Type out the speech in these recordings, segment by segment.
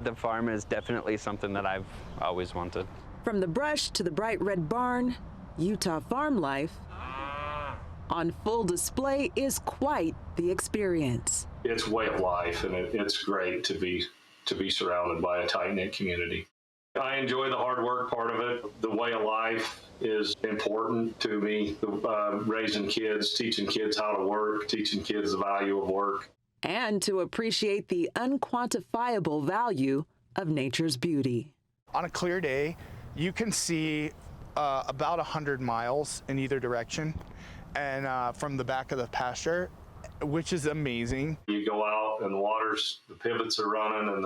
The farm is definitely something that I've always wanted. From the brush to the bright red barn, Utah farm life on full display is quite the experience. It's way of life, and it's great to be surrounded by a tight-knit community. I enjoy the hard work part of it. The way of life is important to me. Raising kids, teaching kids how to work, teaching kids the value of work. And to appreciate the unquantifiable value of nature's beauty. On a clear day, you can see about 100 miles in either direction, and from the back of the pasture, which is amazing. You go out and the pivots are running,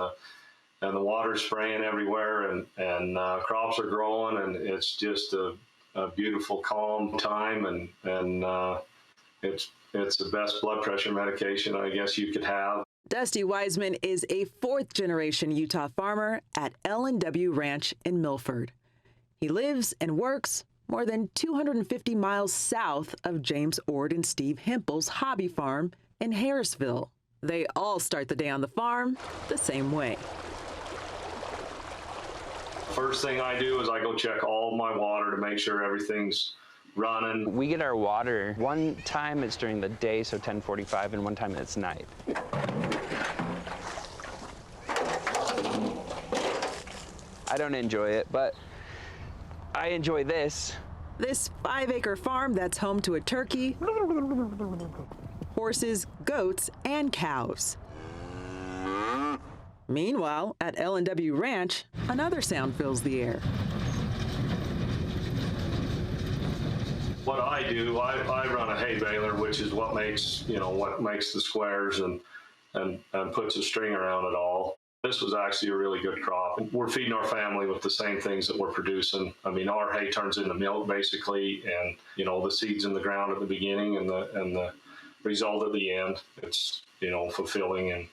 and the water's spraying everywhere, and crops are growing, and it's just a beautiful, calm time, and it's the best blood pressure medication I guess you could have. Dusty Wiseman is a fourth-generation Utah farmer at L&W Ranch in Milford. He lives and works more than 250 miles south of James Ord and Steve Hempel's hobby farm in Harrisville. They all start the day on the farm the same way. First thing I do is I go check all my water to make sure everything's running. We get our water, one time it's during the day, so 10:45, and one time it's night. I don't enjoy it, but I enjoy this. This 5-acre farm that's home to a turkey, horses, goats, and cows. Meanwhile, at L&W Ranch, another sound fills the air. What I do, I run a hay baler, which is what makes the squares and puts a string around it all. This was actually a really good crop. We're feeding our family with the same things that we're producing. I mean, our hay turns into milk basically, and the seeds in the ground at the beginning and the result at the end. It's fulfilling, and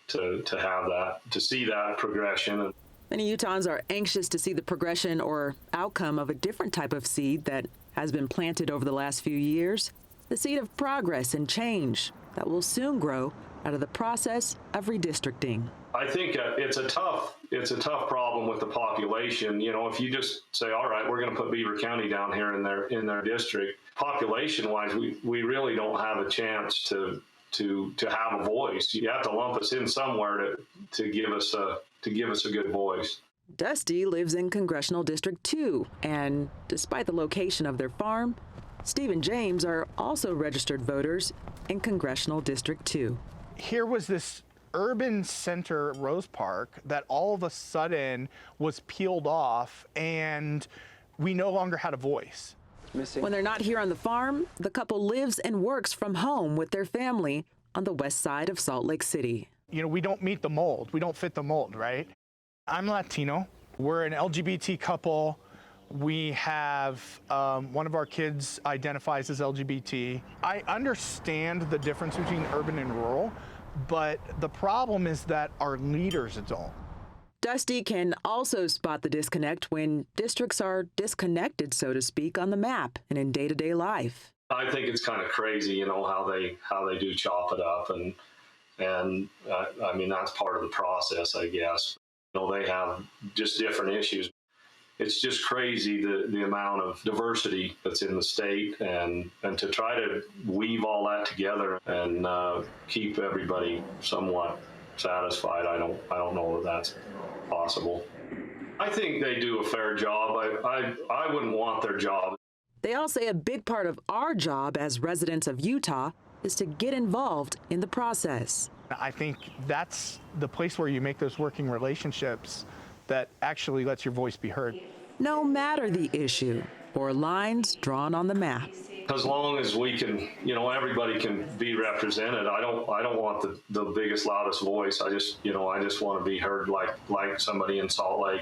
to have that, to see that progression. Many Utahns are anxious to see the progression or outcome of a different type of seed that has been planted over the last few years, the seed of progress and change that will soon grow out of the process of redistricting. I think it's a tough problem with the population. If you just say, all right, we're going to put Beaver County down here in their district, population-wise, we really don't have a chance to have a voice. You have to lump us in somewhere to give us a good voice. Dusty lives in Congressional District 2, and despite the location of their farm, Steve and James are also registered voters in Congressional District 2. Here was this urban center Rose Park that all of a sudden was peeled off, and we no longer had a voice. When they're not here on the farm, the couple lives and works from home with their family on the west side of Salt Lake City. We don't meet the mold. We don't fit the mold, right? I'm Latino. We're an LGBT couple. We have one of our kids identifies as LGBT. I understand the difference between urban and rural, but the problem is that our leaders don't. Dusty can also spot the disconnect when districts are disconnected, so to speak, on the map and in day-to-day life. I think it's kind of crazy, how they do chop it up, and I mean, that's part of the process, I guess. They have just different issues. It's just crazy the amount of diversity that's in the state, and to try to weave all that together and keep everybody somewhat satisfied. I don't know that that's possible. I think they do a fair job. I wouldn't want their job. They all say a big part of our job as residents of Utah is to get involved in the process. I think that's the place where you make those working relationships that actually lets your voice be heard. No matter the issue or lines drawn on the map. As long as we can, everybody can be represented. I don't want the biggest, loudest voice. I just want to be heard like somebody in Salt Lake.